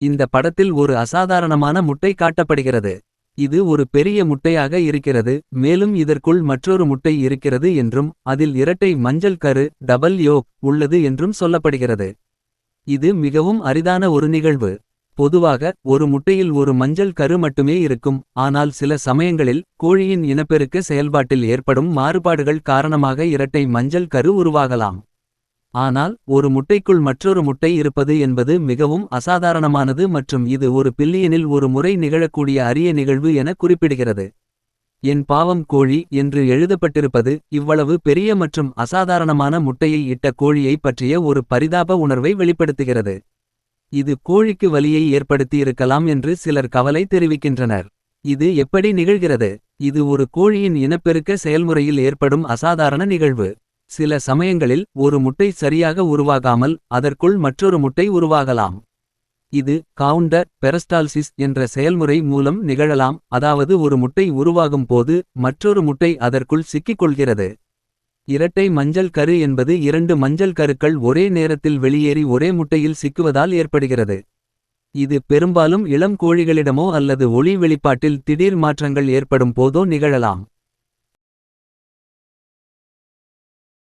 இந்த படத்தில் ஒரு அசாதாரணமான முட்டை காட்டப்படுகிறது. இது ஒரு பெரிய முட்டையாக இருக்கிறது, மேலும் இதற்குள் மற்றொரு முட்டை இருக்கிறது என்றும் அதில் இரட்டை மஞ்சள் கரு டபல் யோக் உள்ளது என்றும் சொல்லப்படுகிறது. இது மிகவும் அரிதான ஒரு நிகழ்வு. பொதுவாக ஒரு முட்டையில் ஒரு மஞ்சள் கரு மட்டுமே இருக்கும், ஆனால் சில சமயங்களில் கோழியின் இனப்பெருக்க செயல்பாட்டில் ஏற்படும் மாறுபாடுகள் காரணமாக இரட்டை மஞ்சள் கரு உருவாகலாம். ஆனால் ஒரு முட்டைக்குள் மற்றொரு முட்டை இருப்பது என்பது மிகவும் அசாதாரணமானது மற்றும் இது ஒரு பில்லியனில் ஒரு முறை நிகழக்கூடிய அரிய நிகழ்வு என குறிப்பிடுகிறது. என் பாவம் கோழி என்று எழுதப்பட்டிருப்பது இவ்வளவு பெரிய மற்றும் அசாதாரணமான முட்டையை இட்ட கோழியை பற்றிய ஒரு பரிதாப உணர்வை வெளிப்படுத்துகிறது. இது கோழிக்கு வலியை ஏற்படுத்தி இருக்கலாம் என்று சிலர் கவலை தெரிவிக்கின்றனர். இது எப்படி நிகழ்கிறது? இது ஒரு கோழியின் இனப்பெருக்க செயல்முறையில் ஏற்படும் அசாதாரண நிகழ்வு. சில சமயங்களில் ஒரு முட்டை சரியாக உருவாகாமல் அதற்குள் மற்றொரு முட்டை உருவாகலாம். இது கவுண்டர் பெரஸ்டால்சிஸ் என்ற செயல்முறை மூலம் நிகழலாம், அதாவது ஒரு முட்டை உருவாகும் போது மற்றொரு முட்டை அதற்குள் சிக்கிக் கொள்கிறது. இரட்டை மஞ்சள் கரு என்பது இரண்டு மஞ்சள் கருக்கள் ஒரே நேரத்தில் வெளியேறி ஒரே முட்டையில் சிக்குவதால் ஏற்படுகிறது. இது பெரும்பாலும் இளம் கோழிகளிடமோ அல்லது ஒளி வெளிப்பாட்டில் திடீர் மாற்றங்கள் ஏற்படும் போதோ நிகழலாம்.